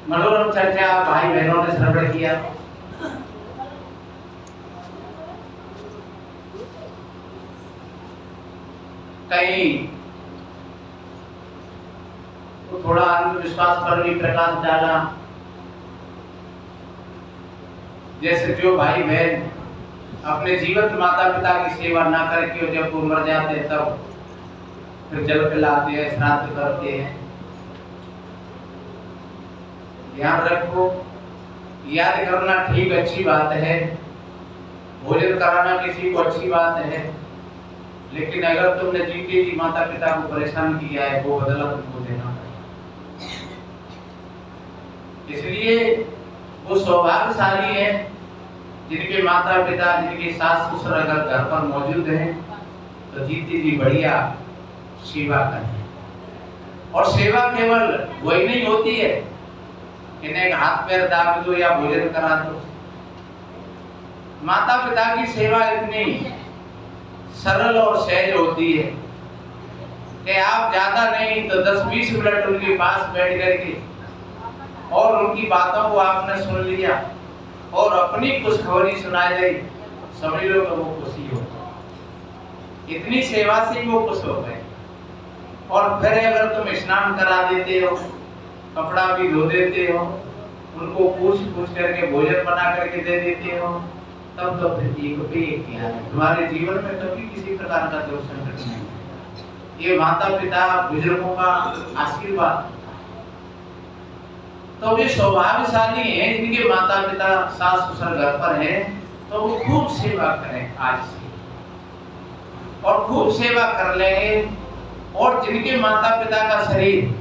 मनोरम चर्चा भाई बहनों ने श्रवण किया। कहीं तो थोड़ा अंधविश्वास पर भी प्रकाश डाला। जैसे जो भाई बहन अपने जीवित माता पिता की सेवा ना करके जब वो मर जाते हैं तब फिर जल पिलाते हैं, श्राद्ध करते हैं। ध्यान रखो, याद करना ठीक अच्छी बात है, भोजन कराना किसी को अच्छी बात है, लेकिन अगर तुमने जीते जी माता पिता को परेशान किया है वो बदला तुमको देना पड़ेगा। इसलिए वो सौभाग्यशाली है जिनके माता पिता, जिनके सास ससुर अगर घर पर मौजूद हैं तो जीती जी बढ़िया सेवा करें। और सेवा केवल वही नहीं होती है इन्हें हाथ पैर दाब दो या भोजन करा दो। माता पिता की सेवा इतनी सरल और सहज होती है कि आप ज्यादा नहीं तो 10-20 मिनट उनके पास बैठ करके और उनकी बातों को आपने सुन लिया और अपनी खुशखबरी सुनाई गई, सभी लोग वो खुशी हो, इतनी सेवा से वो खुश हो गए। और फिर अगर तुम स्नान करा देते हो, कपड़ा भी धो देते हो, उनको पूछ करके भोजन बना करके दे देते हो, तब तो फिर क्या है, तुम्हारे जीवन में कभी किसी प्रकार का दुख संकट नहीं। ये माता पिता बुजुर्गों का आशीर्वाद। तो वे सौभाग्यशाली हैं जिनके माता पिता सास ससुर घर पर हैं, तो वो खूब सेवा करें आज से और खूब सेवा कर लें। और जिनके माता पिता का शरीर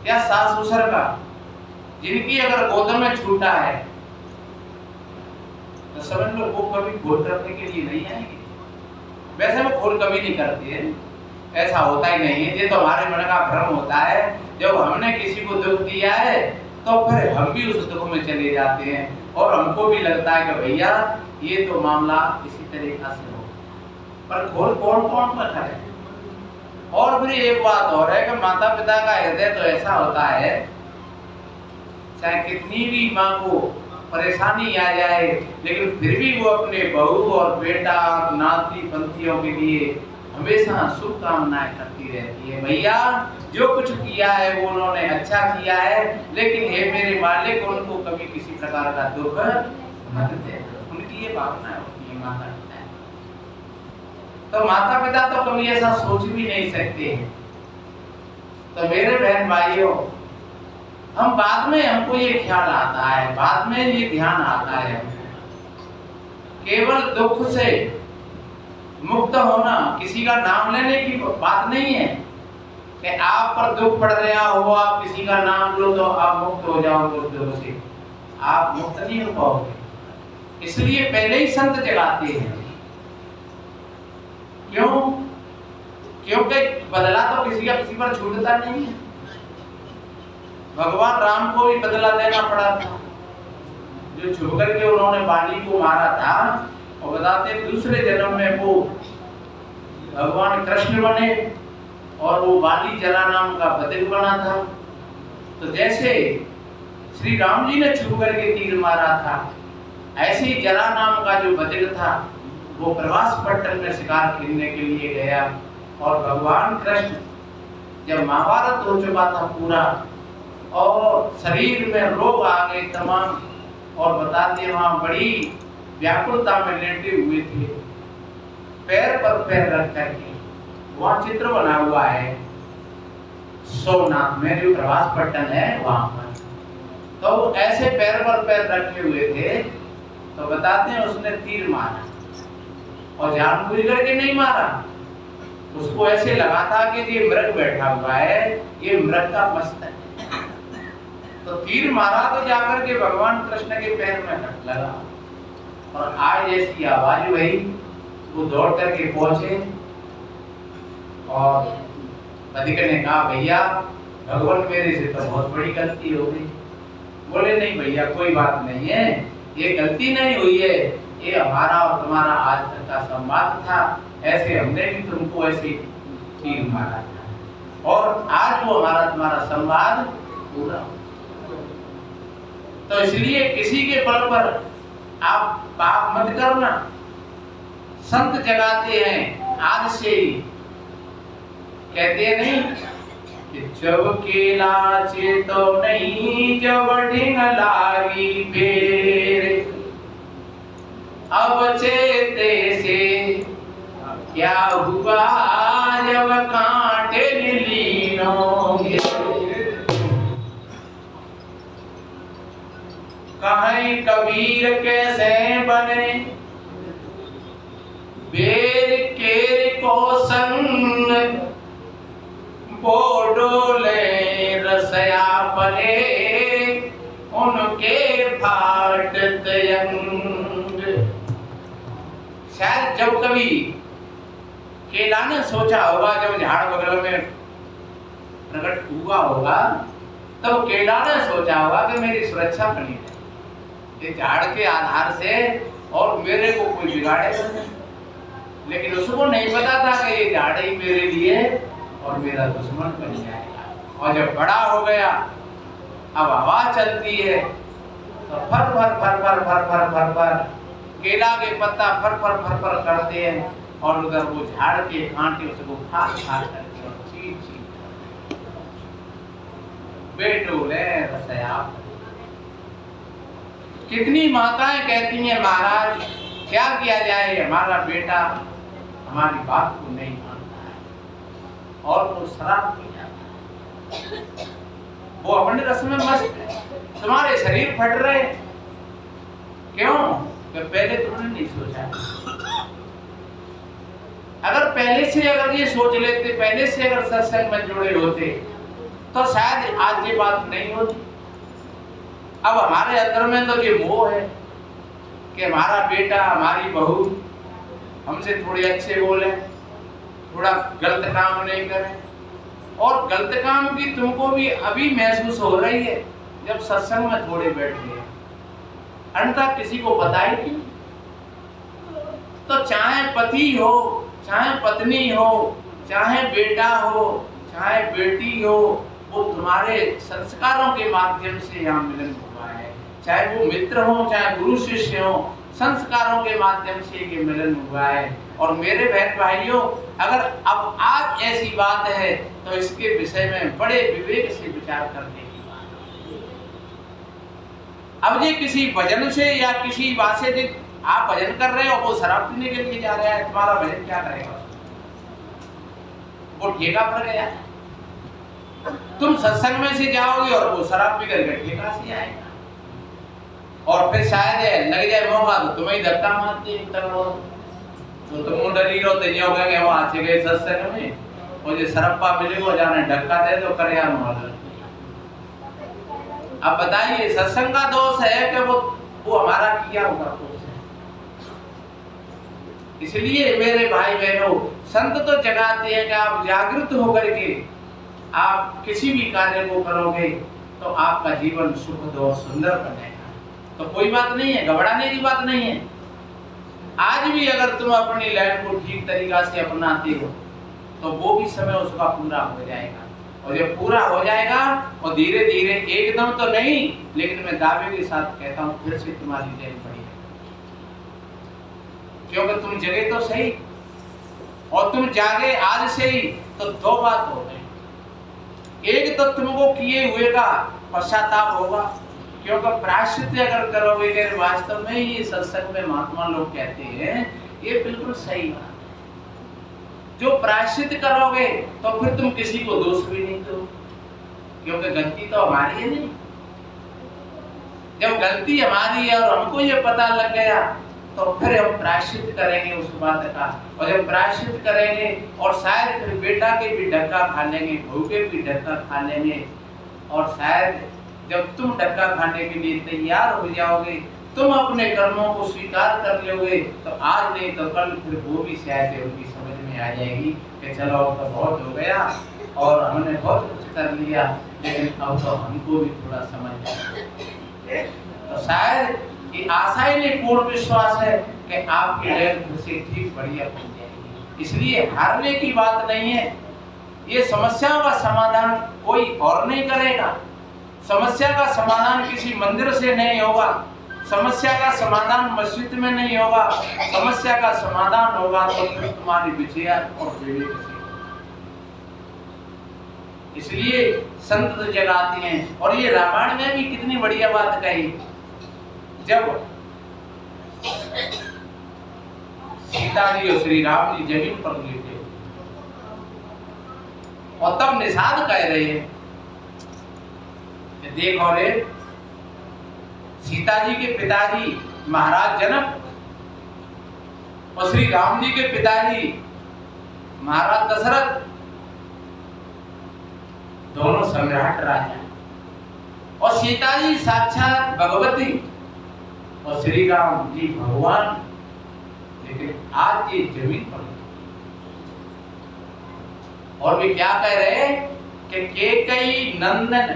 या सास ससुर का जिनकी अगर गोद में छूटा है तो समझ लो वो कभी खोल करने के लिए नहीं आएंगे। वैसे वो खोल कभी नहीं करती है, ऐसा होता ही नहीं है। ये तो हमारे मन का भ्रम होता है, जब हमने किसी को दुख दिया है तो फिर हम भी उस दुख में चले जाते हैं और हमको भी लगता है कि भैया ये तो मामला इसी तरीका से हो, पर खोल कौन कौन पर है। और फिर एक बात और है कि माता पिता का हृदय तो ऐसा होता है, चाहे कितनी भी माँ को परेशानी आ जाए लेकिन फिर भी वो अपने बहू और बेटा और नाती पंथियों के लिए हमेशा शुभकामनाएं करती रहती है। भैया जो कुछ किया है वो उन्होंने अच्छा किया है, लेकिन हे मेरे मालिक उनको कभी किसी प्रकार का दुख मत दे। उनकी ये भावना होती है माता पिता। तो माता पिता तो कभी ऐसा सोच भी नहीं सकते। तो मेरे बहन भाइयों, हम बाद में हमको ये ख्याल आता है, बाद में ये ध्यान आता है, केवल दुख से मुक्त होना किसी का नाम लेने की बात नहीं है कि आप पर दुख पड़ रहा हो आप किसी का नाम लो तो आप मुक्त हो जाओगे उस दुख से। आप मुक्त नहीं हो पाओगे। इसलिए पहले ही संत जगाते हैं। क्यों? क्योंकि बदला तो किसी का किसी पर छूटता नहीं है। भगवान राम को भी बदला देना पड़ा था, जो छुप करके उन्होंने बाली को मारा था। और बताते दूसरे जन्म में वो भगवान कृष्ण बने और वो बाली जला नाम का बदिर बना था। तो जैसे श्री राम जी ने छुप करके तीर मारा था, ऐसे ही जला नाम का जो बदिर था वो प्रवास पट्टन में शिकार खेलने के लिए गया। और भगवान कृष्ण जब महाभारत हो चुका था पूरा और शरीर में रोग आ गए तमाम, और बताते वहां बड़ी व्याकुलता में लेटे हुए थे, पैर पर पैर रख करके। वहां चित्र बना हुआ है सोमनाथ में, जो प्रवास पट्टन है वहां पर। तो ऐसे पैर पर पैर रखे हुए थे। तो बताते हैं उसने तीर मारा और जानबूझ करके नहीं मारा, उसको ऐसे लगा था कि ये मृग बैठा हुआ है, ये मृग का मस्तक है। तो तीर मारा तो जाकर के भगवान कृष्ण के पैर में कट लगा और आज जैसी आवाज हुई वो दौड़ करके पहुंचे और अधिक ने कहा भैया भगवान मेरे से तो बहुत बड़ी गलती हो गई। बोले नहीं भैया कोई बात नहीं है, ये गलती नहीं हुई है, ये हमारा और तुम्हारा आज तक का संवाद था, ऐसे हमने भी तुमको ऐसे तीर मारा था और आज वो हमारा तुम्हारा संवाद पूरा। तो इसलिए किसी के बल पर आप पाप मत करना। संत जगाते हैं आज से ही, कहते हैं नहीं कि जब केला चेतो नहीं जब ढिंग लागी बेर, अब चेते से क्या हुआ जब कांटे लीनोगे। कहीं कबीर कैसे बने बेर केर को संग, वो डोले रसया पले उनके फाटत अंग। शायद जब कभी केला ने सोचा होगा, जब झाड़ बगल में प्रकट हुआ होगा, तब केला ने सोचा होगा कि मेरी सुरक्षा बनी है ये झाड़ के आधार से और मेरे को कोई बिगाड़ेगा नहीं। लेकिन उसको नहीं पता था कि ये झाड़ ही मेरे लिए और मेरा दुश्मन बन जाएगा। और जब बड़ा हो गया, अब हवा चलती है तो फर फर फर फर फर फर फर फर केला के पत्ता फर फर फर फर करते हैं, और उधर वो झाड़ के कांटे उसको खा खा करके और चीर चीर बेटोले रसया। कितनी माताएं कहती हैं महाराज क्या किया जाए, हमारा बेटा हमारी बात को नहीं मानता है और वो शराब पी जाता है, वो अपने रस में मस्त है, तुम्हारे शरीर फट रहे क्यों? कि पहले तुमने नहीं सोचा। अगर पहले से अगर ये सोच लेते, पहले से अगर सत्संग में जुड़े होते तो शायद आज ये बात नहीं होती। अब हमारे अंदर में तो ये मोह है कि हमारा बेटा हमारी बहू हमसे थोड़े अच्छे बोले, थोड़ा गलत काम नहीं करें। और गलत काम की तुमको भी अभी महसूस हो रही है जब सत्संग में थोड़े बैठे हैं, अन्यथा किसी को पता ही नहीं। तो चाहे पति हो, चाहे पत्नी हो, चाहे बेटा हो, चाहे बेटी हो, वो तुम्हारे संस्कारों के माध्यम से यहाँ मिलन हुआ है। चाहे वो मित्र हो, चाहे गुरु शिष्य हो, संस्कारों के माध्यम से ये मिलन हुआ है। और मेरे बहन भाइयों, अगर अब आज ऐसी बात है तो इसके विषय में बड़े विवेक से विचार करने की बात है। अब ये किसी भजन से या किसी बात से आप भजन कर रहे हो, वो शराब पीने के लिए जा रहा है, तुम्हारा भजन क्या करेगा? वो ठेका पर गया। तुम सत्संग में से जाओगे और वो शराब पी कर ठेका से आएगा, और फिर शायद लग जाए मौका तो तुम्हें धक्का मारते तो तुम डरी रहो, तो ये होगा कि वहां से गए सत्संग में और ये शराबा मिलेगा, जाने धक्का दे दो कर यार मार। अब बताइए सत्संग का दोष है कि वो हमारा किया हुआ दोष है। इसलिए मेरे भाई बहनों, संत तो जगाते हैं कि आप जागृत होकर के आप किसी भी कार्य को करोगे तो आपका जीवन सुखद और सुंदर बनेगा। तो कोई बात नहीं है, घबराने की बात नहीं है। आज भी अगर तुम अपनी लाइफ को ठीक तरीका से अपनाते हो तो वो भी समय उसका पूरा हो जाएगा, और जब पूरा हो जाएगा और धीरे धीरे, एकदम तो नहीं, लेकिन मैं दावे के साथ कहता हूँ फिर से तुम्हारी लाइफ बढ़ेगी। क्योंकि तुम जगे तो सही और तुम जागे आज से ही, तो दो बात हो गई। एक तो तुमको किए हुए का पश्चाताप होगा, क्योंकि प्रायश्चित अगर करोगे कि वास्तव में ये सत्संग में महात्मा लोग कहते हैं ये बिल्कुल सही बात है। जो प्रायश्चित करोगे तो फिर तुम किसी को दोष भी नहीं दो, क्योंकि गलती तो हमारी है नहीं। जब गलती हमारी है और हमको ये पता लग गया तो फिर हम प्रायश्चित करेंगे उस बात का। और जब प्रायश्चित करेंगे और शायद फिर बेटा के भी डक्का खा लेंगे, बहू के भी डक्का खा लेंगे, और शायद जब तुम डक्का खाने के लिए तैयार हो जाओगे, तुम अपने कर्मों को स्वीकार कर लोगे, तो आज नहीं तो कल फिर वो भी शायद उनकी समझ में आ जाएगी कि चलो अब तो बहुत हो गया और हमने बहुत कुछ कर लिया, लेकिन अब तो हमको भी थोड़ा समझ आए। तो शायद ये आशा ही नहीं, पूर्ण विश्वास है कि आपकी लाइफ फिर से ठीक बढ़िया बन जाएगी। इसलिए हारने की बात नहीं है, ये समस्याओं का समाधान कोई और नहीं करेगा, समस्या का समाधान किसी मंदिर से नहीं होगा, समस्या का समाधान मस्जिद में नहीं होगा, समस्या का समाधान होगा तो फिर तुम्हारी विजया और विवेक से। इसलिए संत तो जगाते हैं। और ये रामायण में भी कितनी बढ़िया बात कही, जब सीता जी और श्री राम जी जमीन पर लेटे और तब निषाद कह रहे हैं कि देखो रे, सीता जी के पिताजी महाराज जनक और श्री राम जी के पिताजी महाराज दशरथ दोनों सम्राट राजा, और सीता जी साक्षात भगवती और श्री राम जी भगवान। लेकिन आज ये जमीन पर और वे क्या कह रहे हैं कि केकई नंदन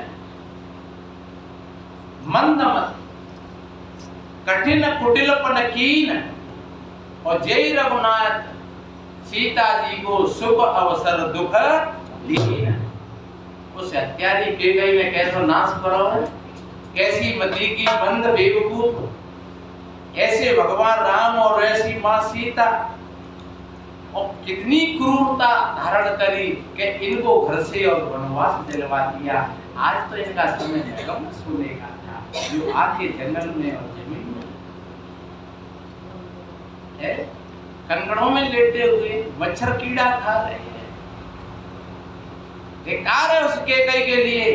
मंदमत कठिन कुटिलपन कीन और जय रघुनाथ सीता जी को शुभ अवसर दुख लीन। उस हत्यारी केकई ने कैसा नाश करो, कैसी मती की बंद बेवकूफ, ऐसे भगवान राम और ऐसी मां सीता, और कितनी क्रूरता धारण करी कि इनको घर से और वनवास दिलवा दिया। आज तो इनका समय गम सोने का था, जो आके जंगल में और जमीन में है, कंकड़ों में लेटे हुए मच्छर कीड़ा खा रहे हैं। धिक्कार है उसके कई के लिए।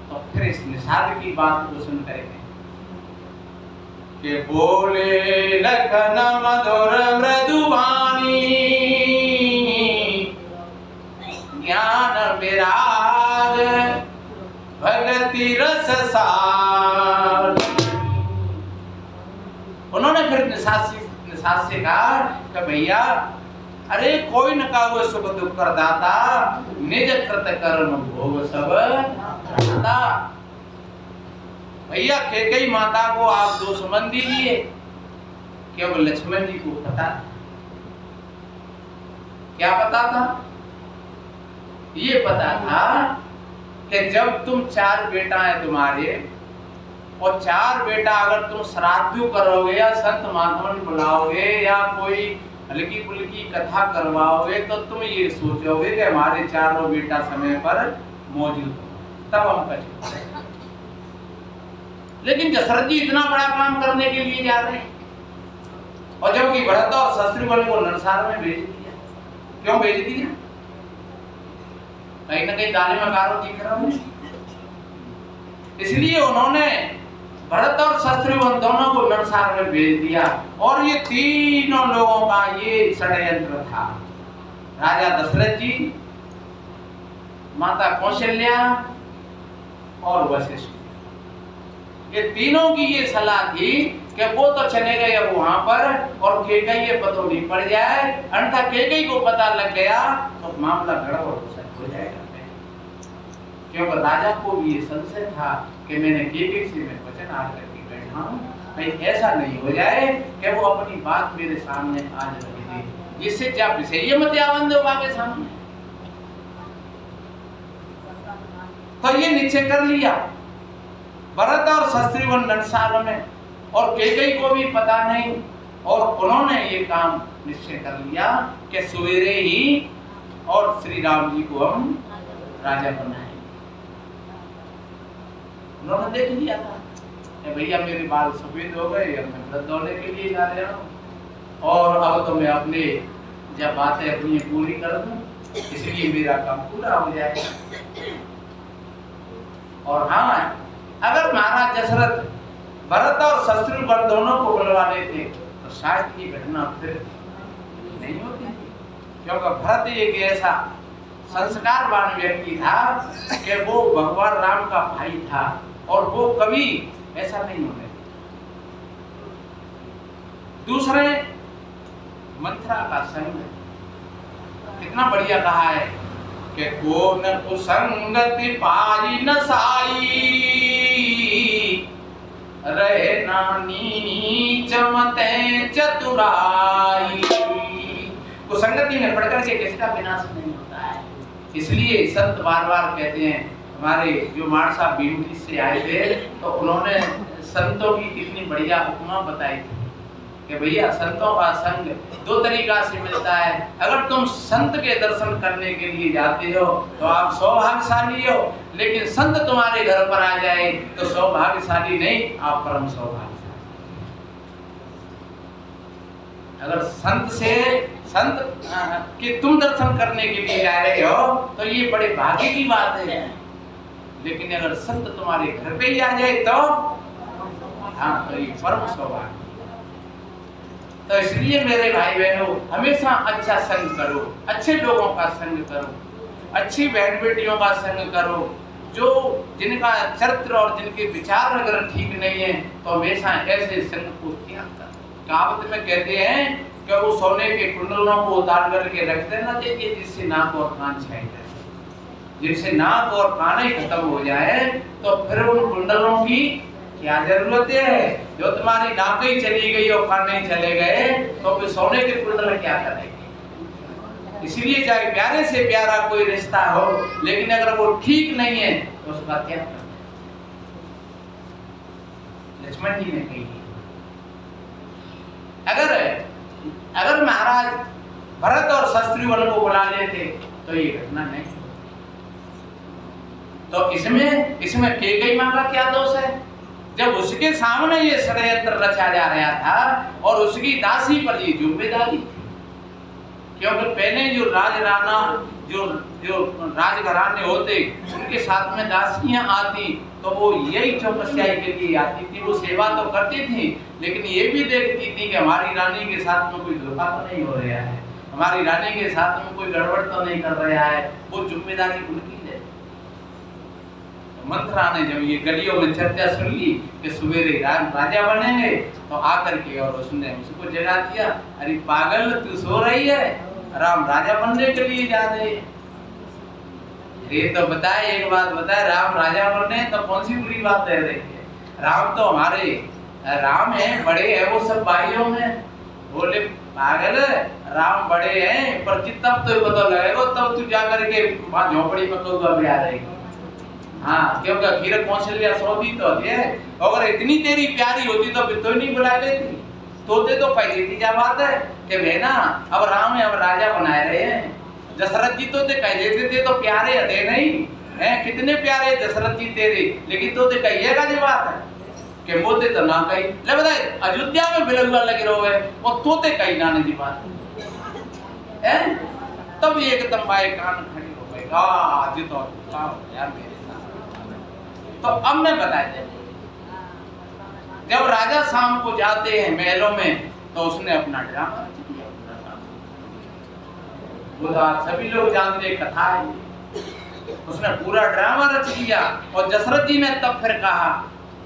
तो फिर इस निषाद की बात को सुन करेंगे कि बोले लखन मधुर मृदुवाणी ज्ञान विराग भगति रस सार। उन्होंने फिर निषाद से कहा कि भैया, अरे कोई न काहू सुख दुख कर दाता, निज कृत कर्म भोग सब दाता। भैया केकई माता को आप दो संबंध दीजिए। केवल लक्ष्मण जी को पता, क्या पता था? ये पता था कि जब तुम चार बेटा है तुम्हारे, और चार बेटा अगर तुम श्राद्ध करोगे या संत महात्मन बुलाओगे या कोई हल्की फुल्की कथा करवाओगे, तो तुम ये सोचोगे कि हमारे चारों बेटा समय पर मौजूद हो, तब हम करेंगे। लेकिन दशरथ जी इतना बड़ा काम करने के लिए जा रहे हैं, और जबकि भरत और शत्रुघ्न को नरसार में भेज दिया। क्यों भेज दिया? कहीं ना कहीं दाने में कारो दिख रहा है। इसलिए उन्होंने भरत और शत्रुघ्न दोनों को नरसार में भेज दिया। और ये तीनों लोगों का ये षड्यंत्र था। राजा दशरथ जी, माता कौशल्या और वशिष्ठ, ये तीनों की ये सलाह थी कि वो तो चले गए अब वहां पर, और केकई ये पतोड़ी पड़ जाए, अन्यथा केकई को पता लग गया तो मामला गड़बड़ हो जाएगा। क्योंकि राजा को भी ये संशय था कि मैंने केकई से मैं वचन आ करके बैठा हूं, कहीं ऐसा नहीं हो जाए कि वो अपनी बात मेरे सामने आज रख दे, जिससे जब विषय मत आनंद होगा के सामने। तो ये निश्चय कर लिया भरत और शत्रुघ्न नरसार में, और केकई को भी पता नहीं, और उन्होंने ये काम निश्चय कर लिया कि सवेरे ही और श्री राम जी को हम राजा बनाए। उन्होंने देख लिया था कि भैया मेरे बाल सफेद हो गए, अब मैं व्रत दौड़ने के लिए जा रहा हूँ, और अब तो मैं अपने जब बातें अपनी पूरी कर दूं, इसलिए मेरा काम पूरा हो जाएगा। और हाँ, अगर महाराज दशरथ भरत और शत्रुघ्न दोनों को बुलवा लेते तो शायद ये घटना फिर नहीं होती, क्योंकि भरत एक ऐसा संस्कारवान व्यक्ति था कि वो भगवान राम का भाई था, और वो कभी ऐसा नहीं होने। दूसरे मंत्रा का संग, कितना बढ़िया कहा है कि कौन कुसंगति पाई न साई, रहे नानी चमते चतुराई। कुसंगति में पढ़ करके किसका विनाश नहीं होता है। इसलिए संत बार बार कहते हैं, हमारे जो मार साहब बीमती से आए थे, तो उन्होंने संतों की कितनी बढ़िया उपमा बताई थी कि भैया संतों का संग दो तरीका से मिलता है। अगर तुम संत के दर्शन करने के लिए जाते हो तो आप सौभाग्यशाली हो, लेकिन संत तुम्हारे घर पर आ जाए तो सौभाग्यशाली नहीं, आप परम सौभाग्यशाली। अगर संत के तुम दर्शन करने के लिए जा रहे हो तो ये बड़े भाग्य की बात है, लेकिन अगर संत तुम्हारे घर पे ही आ जाए तो तो ये परम सौभाग्य। तो इसलिए मेरे भाई बहनों, हमेशा अच्छा संग करो, अच्छे लोगों का संग करो, अच्छी बहन बेटियों का संग करो, जो जिनका चरित्र और जिनके विचार अगर ठीक नहीं है तो हमेशा ऐसे संग को त्याग करो। कहावत में कहते हैं कि वो सोने के कुंडलों को उतार करके रख देना चाहिए जिससे नाक और कान छाई जाए। जिससे नाक और कान ही खत्म हो जाए तो फिर उन कुंडलों की क्या जरूरत है। जो तुम्हारी नाक ही चली गई और कान नहीं चले गए तो फिर सोने के कुंडल क्या करेंगे। इसलिए चाहे प्यारे से प्यारा कोई रिश्ता हो, लेकिन अगर वो ठीक नहीं है तो उसका त्याग करो। लक्ष्मण जी ने कही, अगर महाराज भरत और शत्रुघ्न को बुला लेते तो ये घटना नहीं। तो इसमें कैकेयी मां का क्या दोष है? जब उसके सामने ये षड्यंत्र रचा जा रहा था और उसकी दासी पर ये जिम्मेदारी थी, क्योंकि पहले जो राजराना जो राजघराने होते उनके साथ में दासियां आती तो वो यही चौकसियाई के लिए आती थी। वो सेवा तो करती थी, लेकिन ये भी देखती थी कि हमारी रानी के साथ में कोई धोखा तो नहीं हो रहा है, हमारी रानी के साथ में कोई गड़बड़ तो नहीं कर रहा है। वो जिम्मेदारी उनकी है। मंत्रा ने जब ये गलियों में चर्चा सुन ली कि सवेरे राम राजा बनेंगे तो आकर के और उसने उसको जगा दिया, अरे पागल तू सो रही है, राम राजा बनने के लिए जा रहे। ये तो बताए, एक बात बताए, राम राजा बनने तो कौन सी बुरी बात है। देखिए राम तो हमारे राम है, बड़े हैं वो सब भाइयों में। बोले पागल राम बड़े हैं पर तब तो पता लगेगा तब तू जाकर के वहां झोपड़ी में तो आ रहेगी। हाँ, क्योंकि अखीर कौशल्या सौदी तो है। अगर इतनी तेरी प्यारी होती तो फिर तो नहीं बुला लेती। तोते तो कह देती क्या बात है कि बहना अब राम है, अब राजा बनाए रहे हैं। दशरथ जी तो कह देते थे तो प्यारे हते नहीं हैं, कितने प्यारे दशरथ जी तेरे, लेकिन तो कहिएगा जो बात है कि मोते तो ना कही ले बताए अयोध्या में बिलगुआ लगे रहो और तोते कही ना नहीं बात है। तब एकदम बाएं कान खड़े हो गए, आज तो यार मेरे साथ। तो अब मैं बता दे, जब राजा शाम को जाते हैं महलों में तो उसने अपना ड्रामा रच दिया। वो सभी लोग जानते कथा है, उसने पूरा ड्रामा रच दिया। और दशरथ जी ने तब फिर कहा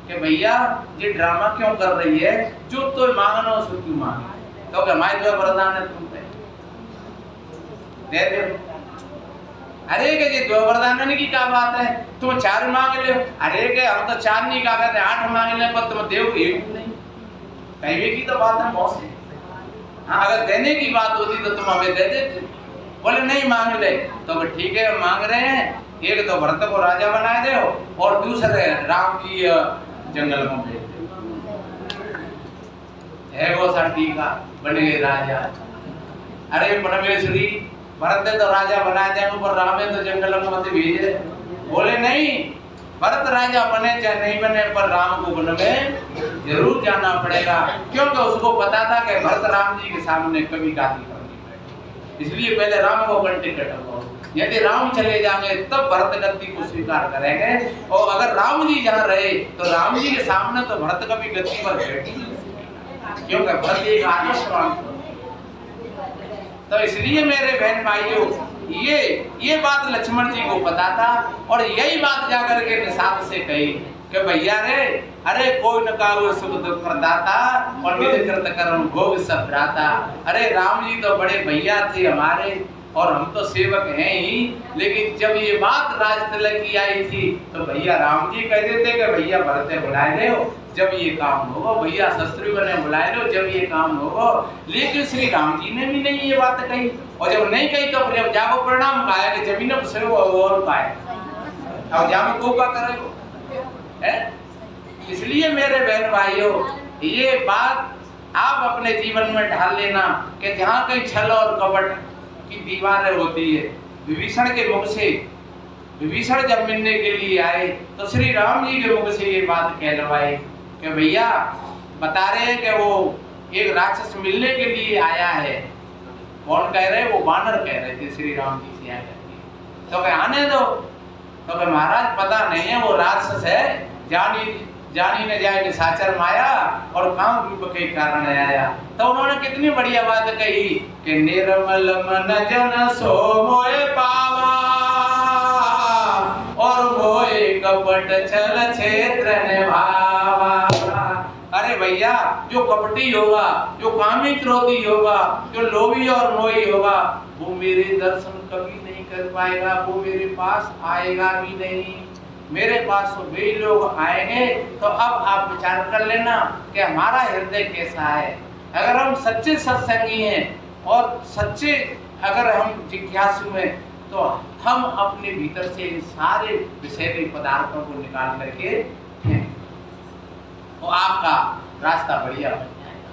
कि भैया ये ड्रामा क्यों कर रही है, जो तो मांगना सो क्यों मांगे, तो हमारे जो वरदान है तुम दे दे। अरे के ये दो वरदान की क्या बात है, तुम 4 मांग ले। अरे के हम तो 4 नहीं कहा कहते 8 मांग ले, पर तुम देव एक नहीं। कहने की तो बात है बहुत सी। हाँ, अगर देने की बात होती तो तुम हमें दे देते। बोले नहीं मांग ले, तो ठीक है मांग रहे हैं। एक तो भरत को राजा बना दे और दूसरे राम की जंगल में भेज दे। है वो सर ठीक है, बने राजा। अरे परमेश्वरी भरत ने तो राजा बना दे, पर राम ने तो जंगल में मत भेजे। बोले नहीं, भरत राजा बने चाहे नहीं बने पर राम को वन में जरूर जाना पड़ेगा, क्योंकि उसको पता था कि भरत राम जी के सामने कभी गाती करनी पड़ेगी। इसलिए पहले राम को कंटिक कटो। यदि राम चले जाएंगे तब भरत गद्दी को स्वीकार करेंगे, और अगर राम जी जहाँ रहे तो राम जी के सामने तो भरत कभी गद्दी पर बैठ नहीं सकते, क्योंकि भरत एक आदर्शवान। तो इसलिए मेरे बहन भाइयों, ये बात लक्ष्मण जी को पता था और यही बात जाकर के निषाद से कही कि भैया रे, अरे कोई न काहू सुख दुख प्रदाता और निज कृत कर्म भोग सब भ्राता। अरे राम जी तो बड़े भैया थे हमारे और हम तो सेवक हैं ही, लेकिन जब ये बात राज तिलक की आई थी तो भैया राम जी कह देते कि भैया भरत ने बुलाए ले हो जब ये काम होगा, भैया शत्रुघ्न ने बुलाए लो जब ये काम होगा। लेकिन श्री राम जी ने भी नहीं ये बात कही, और जब नहीं कही तो जब जागो परिणाम पाया कि जमीन और पाए। अब जाम कोपा करेगो है। इसलिए मेरे बहन भाइयों, ये बात आप अपने जीवन में ढाल लेना कि जहाँ कहीं छल और कपट की दीवारें होती है। विभीषण के मुख से, विभीषण जब मिलने के लिए आए तो श्री राम जी के मुख से ये बात कहलवाई कि भैया बता रहे हैं कि वो एक राक्षस मिलने के लिए आया है। कौन कह रहे? वो वानर कह रहे थे श्री राम जी से आकर के। तो कहे आने दो। तो कहे महाराज पता नहीं है, वो राक्षस है, जानी न जाए निशाचर माया, और काम रूप के कारण आया। तो उन्होंने कितनी बढ़िया बात कही कि निर्मल मन जन सो मोए पावा, और मोए कपट छल क्षेत्र निभावा। अरे भैया, जो कपटी होगा, जो कामी क्रोधी होगा, जो लोभी और मोही होगा, वो मेरे दर्शन कभी नहीं कर पाएगा, वो मेरे पास आएगा भी नहीं। मेरे पास तो वे लोग आएंगे। तो अब आप विचार कर लेना कि हमारा हृदय कैसा है। अगर हम सच्चे सत्संगी हैं और सच्चे अगर हम जिज्ञासु हैं, तो हम अपने भीतर से इन सारे विषैले पदार्थों को निकाल करके तो आपका रास्ता बढ़िया बन जाएगा।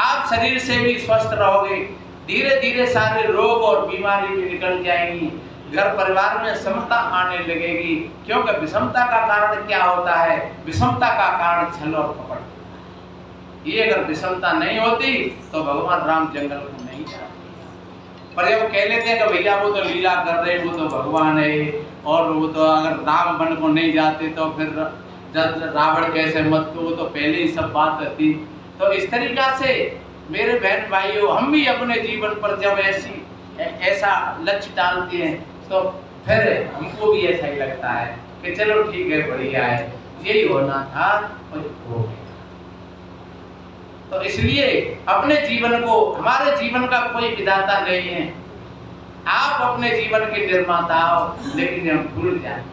आप शरीर से भी स्वस्थ रहोगे, धीरे धीरे सारे रोग और बीमारी भी निकल जाएंगी। घर परिवार में समता आने लगेगी, क्योंकि विषमता का कारण क्या होता है? विषमता का कारण छल और कपट। ये अगर विषमता नहीं होती तो भगवान राम जंगल को नहीं जाते। पर जब कह लेते हैं कि भैया वो तो लीला कर रहे, वो तो भगवान है, और वो तो अगर राम वन को नहीं जाते तो फिर रावण कैसे मत, तो वो तो पहले ही सब बात थी। तो इस तरीका से मेरे बहन भाइयों, हम भी अपने जीवन पर जब ऐसा लक्ष्य डालते हैं तो फिर हमको भी ऐसा ही लगता है कि चलो ठीक है, बढ़िया है, यही होना था और हो गया। तो इसलिए अपने जीवन को, हमारे जीवन का कोई विधाता नहीं है, आप अपने जीवन के निर्माता हो, लेकिन हम भूल जाए।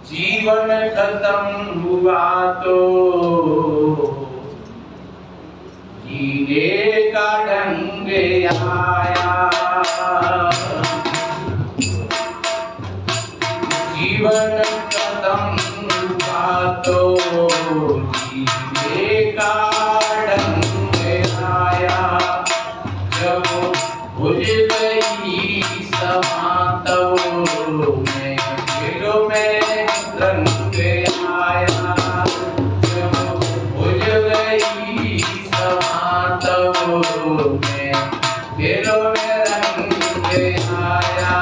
जीवन खत्म हुआ तो जीने का ढंग आया, जीवन खत्म हुआ तो जीने का ढंग आया। जब बुझ गई समातो में दिलों में रंग आया, जब बुझ गई समातो में दिलों में रंग आया।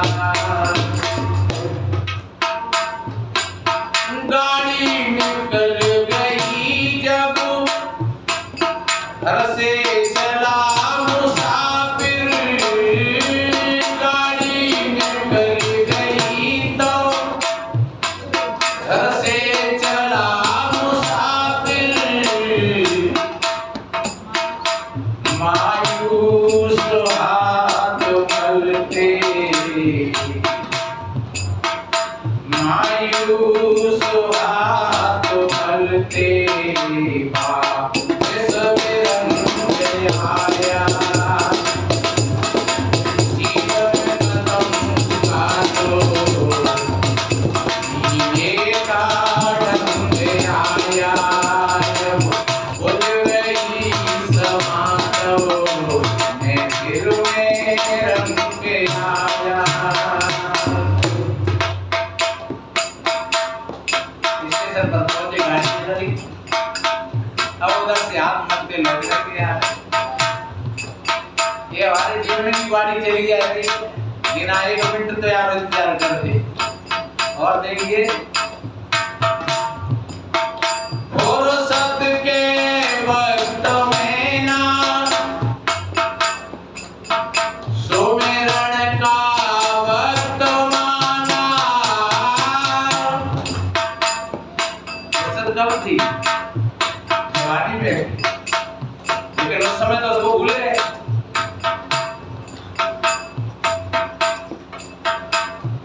गाड़ी निकल गई जब घर से चला मुसाफिर, गाड़ी निकल गई तो घर से चला मुसाफिर। मायूस हाथ मलते, मायूस हाथ मलते, वापस रंग आया। जीवन खत्म हुआ तो जीने का ढंग आया, जब बुझ गई समातो में दिल में रंग आया। स्टेशन पर पहुंचे, गाड़ी चली, अब उधर से हाथ मलते लौट गए यार। ये हमारे जीवन की गाड़ी चली जा रही है, बिना 1 मिनट तो यार इंतजार करते। और देखिए, फुर्सत के वक्त में ना सुमिरन का वक्त माना। फुर्सत कब थी? जवानी में, लेकिन उस समय तो उसको भूले गए।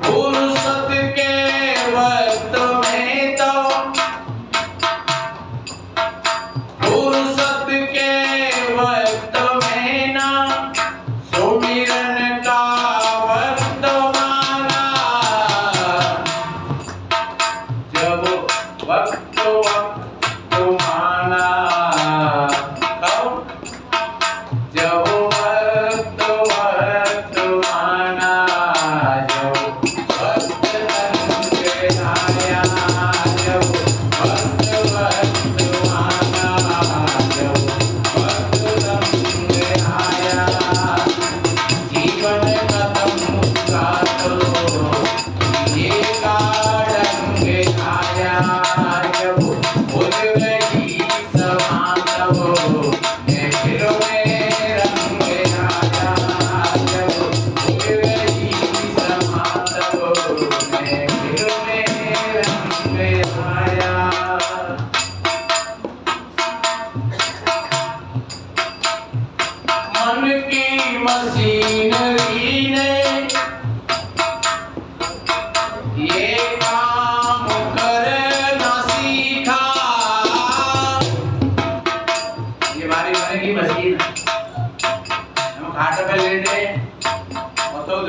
फुर्सत के वक्त में तो फुर्सत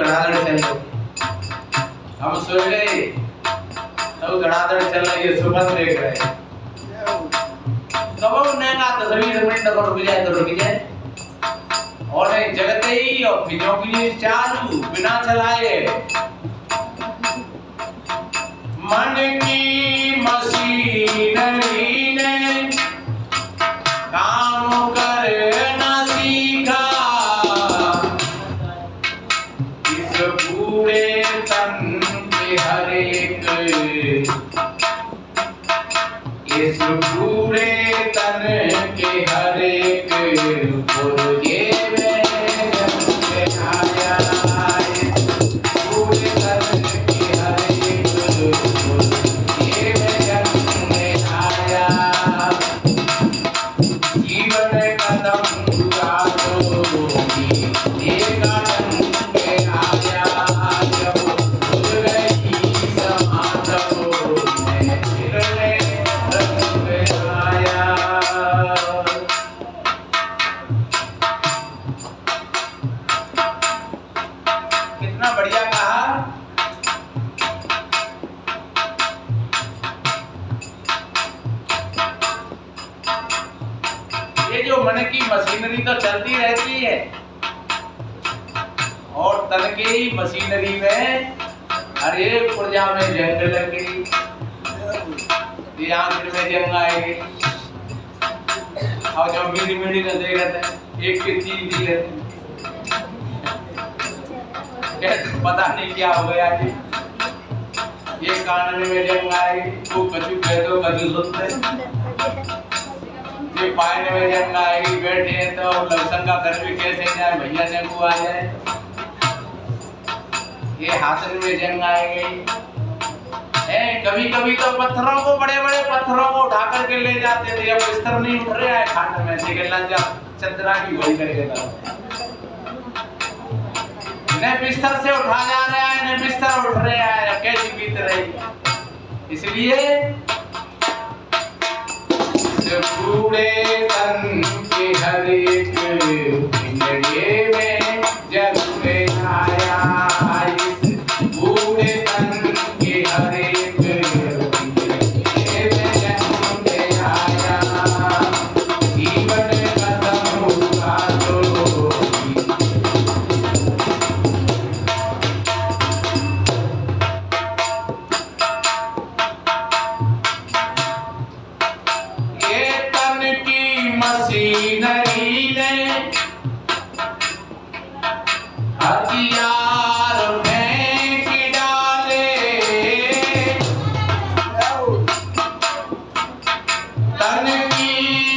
धड़ाधड़ चल रही, हम सो गए तो धड़ाधड़ चल रही है, सुबह देख रहे हैं। कब उन्हें कहा 10-20 मिनट तक रुक जाए तो रुक जाए, और नहीं जगते ही और फिजों के लिए चालू बिना चलाए। मन की मशीनरी ने काम करना सीखा, इस पूरे तन के हर एक, इस पूरे तन के हर एक पुर्जे में जब आया, इस पूरे तन के हर एक पुर्जे में जब आया, जीवन कदम उड़ा दो एक ढंग आया, जब खुद गई समाधो में फिरने कितना बढ़िया कहा। ये जो मन की मशीनरी तो चलती रहती है, और तन के ही मशीनरी में हर एक पुर्जा में जंग लग गई, आखिर में जंग आएगी। और जब मीडी मीडी का देख रहे थे एक की चीज दी रहती, पता नहीं क्या हो गया जी, ये कान में जंग आएगी, तो कछु कह दो कछु सुनते, ये पायने में जंग आएगी, बैठे हैं तो लक्षण का घर भी कैसे जाए, भैया ने को आ जाए, ये हाथ में जंग आएगी। कभी कभी तो पत्थरों को, बड़े बड़े पत्थरों को उठा करके ले जाते थे, अब बिस्तर नहीं उठ रहा है खाट में से, चंद्रा की गोली करेगा, न बिस्तर से उठा जा रहा है न बिस्तर उठ रहा है, कैसी बीत रही। इसलिए पूरे तन के हर एक पिंजरे में जब आया, इस पूरे तन के हर एक पिंजरे में जब आया, जीवन कदम उठा दो मशीनरी ने हथियार फेंक डाले, तन की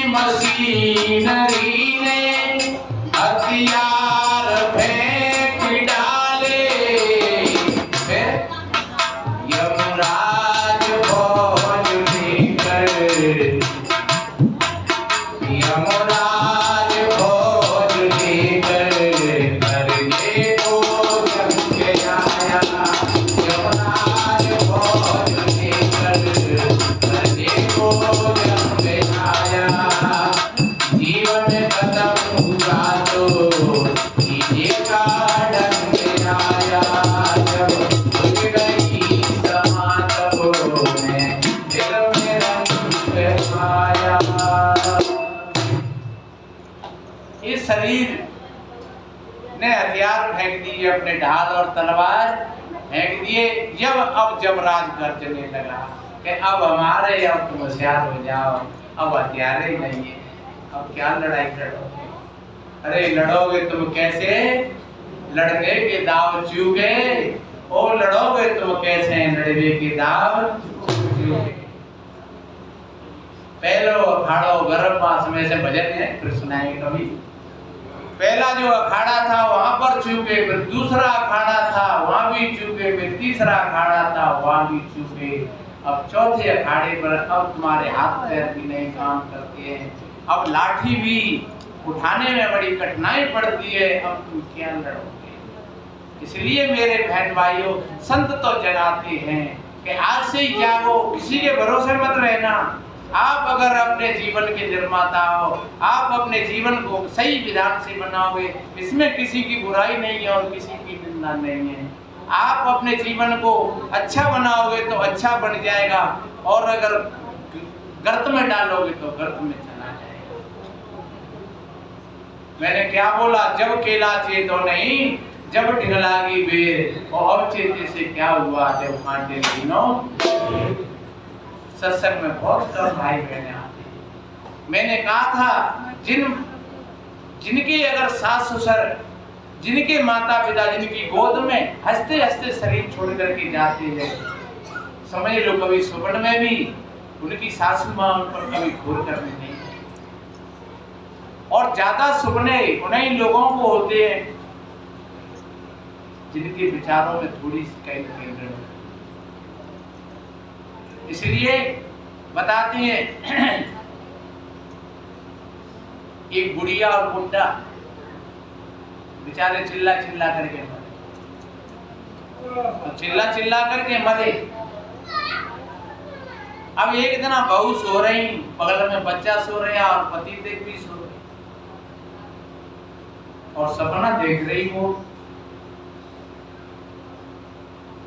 मशीनरी ने हथियार फेंक डाले, यमराज फौज लेकर, यमराज फौज लेकर करने को जंग आया, यमराज फौज लेकर करने को जंग आया, जीवन कदम उड़ा दो कीजे का ढंग आया, जब खुद गई समाधो में दिल में रंग आया। इस शरीर ने हथियार फेंक दिए, अपने ढाल और तलवार फेंक दिए, अब यमराज गर्जने लगा कि अब हमारे, अब तुम होशियार हो जाओ, अब हथियार ही नहीं है, अब क्या लड़ाई लड़ोगे, अरे लड़ोगे तुम कैसे, लड़ने के दाव चूके, और लड़ोगे तुम कैसे, लड़ने के दाव चूके। पहलो अखाड़ो गर्भवास में से भजन है, कृष्ण आए कभी। पहला जो अखाड़ा था वहां पर चूके, फिर दूसरा अखाड़ा था वहां भी चूके, फिर तीसरा अखाड़ा था वहां भी चूके, अब चौथे अखाड़े पर अब तुम्हारे हाथ पैर भी नहीं काम करते हैं, अब लाठी भी उठाने में बड़ी कठिनाई पड़ती है, अब तुम क्या लड़ोगे। इसलिए मेरे बहन भाइयों, संत तो जगाते हैं कि आज से ही जागो, किसी के भरोसे मत रहना, आप अगर अपने जीवन के निर्माता हो, आप अपने जीवन को सही विधान से बनाओगे, इसमें किसी की बुराई नहीं है और किसी की निंदा नहीं है। आप अपने जीवन को अच्छा बनाओगे तो अच्छा बन जाएगा, और अगर गर्त में डालोगे तो गर्त में चला जाएगा। मैंने क्या बोला? जब केला चेतो नहीं, जब ढिगलागी बेर, और अब चेते से क्या हुआ जब कांटे तीनों। सत्संग में बहुत कम भाई बहने आते हैं। मैंने कहा था जिनके अगर सास ससुर, जिनके माता पिता जिनकी गोद में हंसते हंसते शरीर छोड़ करके जाते हैं, समझ लो कभी स्वप्न में भी उनकी सासू मां उन पर कभी घोर करने नहीं है। और ज्यादा सपने उन्हीं लोगों को होते हैं जिनके विचारों में थोड़ी सी केंद्र। इसलिए बताते हैं एक बुढ़िया और बुड्ढा बेचारे चिल्ला चिल्ला करके मरे, तो चिल्ला चिल्ला करके मरे। अब एक दिन बहू सो रही, बगल में बच्चा सो रहा और पति देव भी सो रहे, और सपना देख रही वो।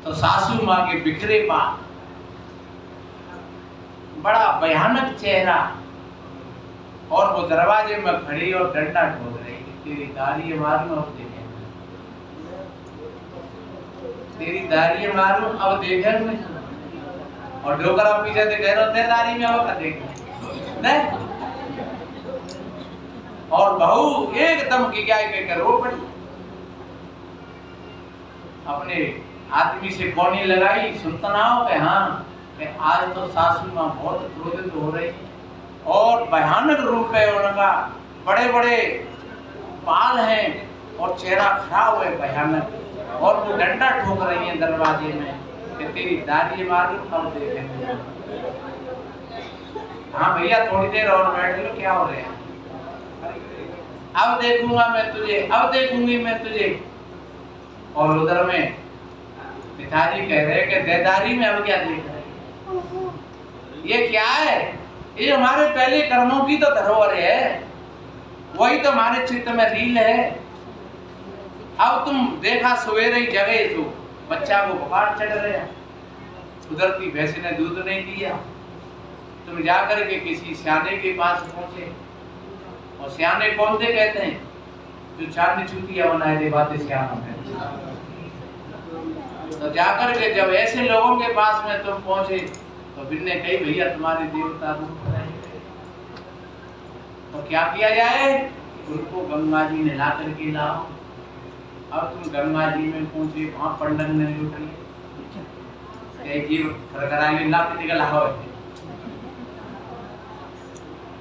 तो सासू माँ के बिखरे बाल, बड़ा भयानक चेहरा, और वो दरवाजे में खड़ी और डंडा ठोक रही, तेरी दाढ़ी मारूं अब देखें, तेरी दाढ़ी मारूं अब देखें। और डोकरा पीछे से कह रहे दाढ़ी में अब देखें नहीं। और बहू एकदम गिगाई के रो पड़ी, अपने आदमी से कौनी लगाई, सुनता ना हो कि हाँ आज तो सासू माँ बहुत क्रोधित हो रही है, और भयानक रूप है उनका, बड़े बड़े बाल हैं और चेहरा खराब है भयानक, और वो डंडा ठोक रही है दरवाजे में कि तेरी दाढ़ी मारूं अब देखेंगे। हाँ भैया थोड़ी देर और बैठ लो, क्या हो रहा है? अब देखूंगा मैं तुझे, अब देखूंगी मैं तुझे। और उधर में पिताजी कह रहे कि देदारी में अब क्या देख रहे, ये क्या है? ये हमारे पहले कर्मों की तो धरोहर है, वही तो हमारे चित्त में रील है। अब तुम देखा सवेरे ही जगह तो बच्चा को बुखार चढ़ रहा, उधरती भैंस ने दूध नहीं दिया, तुम जाकर के किसी सियाने के पास पहुंचे, और सियाने कौन से कहते हैं? जो चांदनी चुतिया बनाए दे बातें सियाना है। तो जाकर के जब ऐसे लोगों के पास में तुम पहुंचे तो फिर ने कही भैया तुम्हारे देवता रूप है, तो क्या किया जाए? उनको गंगा जी ने ला करके लाओ। अब तुम गंगा जी में पहुंचे, वहां पंडन ने लूटी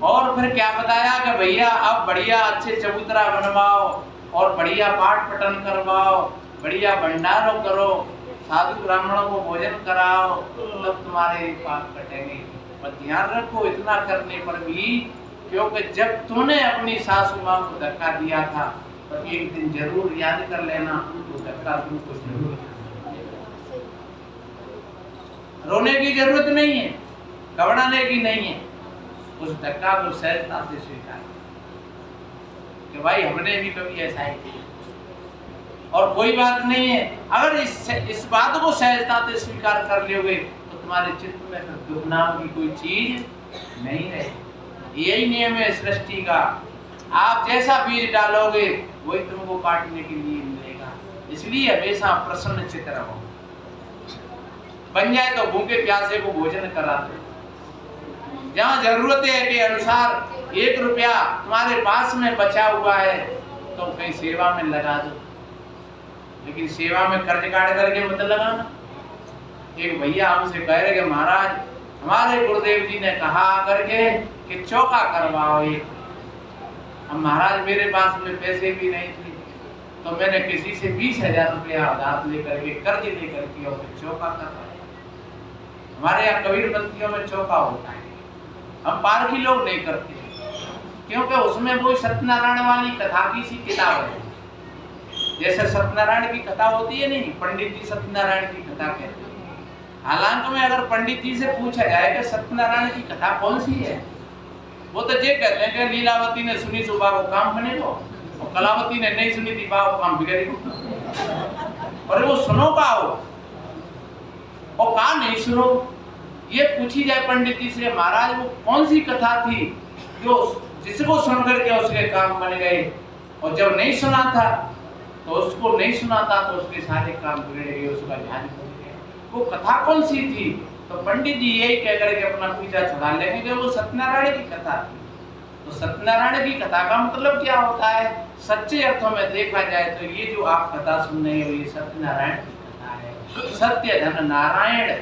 और फिर क्या बताया कि भैया अब बढ़िया अच्छे चबूतरा बनवाओ और बढ़िया पाठ पठन करवाओ, बढ़िया भंडारों करो, साधु ब्राह्मणों को भोजन कराओ, तब तुम्हारे पाप कटेंगे। पर ध्यान रखो इतना करने पर भी, क्योंकि जब तुमने अपनी सासू माँ को धक्का दिया था तो एक दिन जरूर याद कर लेना, तो धक्का तुमको जरूर। रोने की जरूरत नहीं है, घबराने की नहीं है, उस धक्का को सहजता से स्वीकार कि भाई हमने भी कभी ऐसा ही किया, और कोई बात नहीं है। अगर इस बात को सहजता से स्वीकार कर लोगे तो तुम्हारे चित्त में दुख नाम की कोई चीज नहीं रहेगी। यही नियम है सृष्टि का, आप जैसा बीज डालोगे वही तुमको काटने के लिए मिलेगा। इसलिए हमेशा प्रसन्न चित्त रहो, बन जाए तो भूखे प्यासे को भोजन करा दो। जहाँ जरूरत है के अनुसार 1 रुपया तुम्हारे पास में बचा हुआ है तो कहीं सेवा में लगा दो, लेकिन सेवा में कर्ज काट करके मत लगाना। एक भैया हमसे कह रहे कि महाराज हमारे गुरुदेव जी ने कहा करके कि चौका करवाओ एक। अब महाराज मेरे पास में पैसे भी नहीं थे, तो मैंने किसी से 20,000 रुपया आधार लेकर के कर्ज लेकर के और चौका करवाया। हमारे यहाँ कबीर बंदियों में चौका होता है, हम पारखी लोग नहीं करते, क्योंकि उसमें वो सत्यनारायण वाली कथा की सी किताब है। जैसे सत्यनारायण की कथा होती है नहीं, पंडित जी सत्यनारायण की कथा कहते हैं, हालांकि में अगर पंडित जी से पूछा जाए कि सत्यनारायण की कथा कौन सी है, वो तो ये कहते हैं कि लीलावती ने सुनी तो बा वो काम बनेगा, और कलावती ने नहीं सुनी थी बा वो काम बिगड़ेगा। और वो सुनो पाओ और कहा नहीं सुनो, ये पूछी जाए पंडित जी से महाराज वो कौन सी कथा थी जो जिसको सुन करके उसके काम बन गए, और जब नहीं सुना था तो उसको नहीं सुना था तो उसके सारे काम बिगड़ गए, उसका ध्यान भूल गया। वो कथा कौन सी थी? तो पंडित जी यही कह करके अपना पीछा छुड़ा लेंगे कि वो सत्यनारायण की कथा थी। तो सत्यनारायण की कथा का मतलब क्या होता है? सच्चे अर्थों में देखा जाए तो ये जो आप कथा सुन रहे हो ये सत्यनारायण की कथा है। सत्य धन नारायण,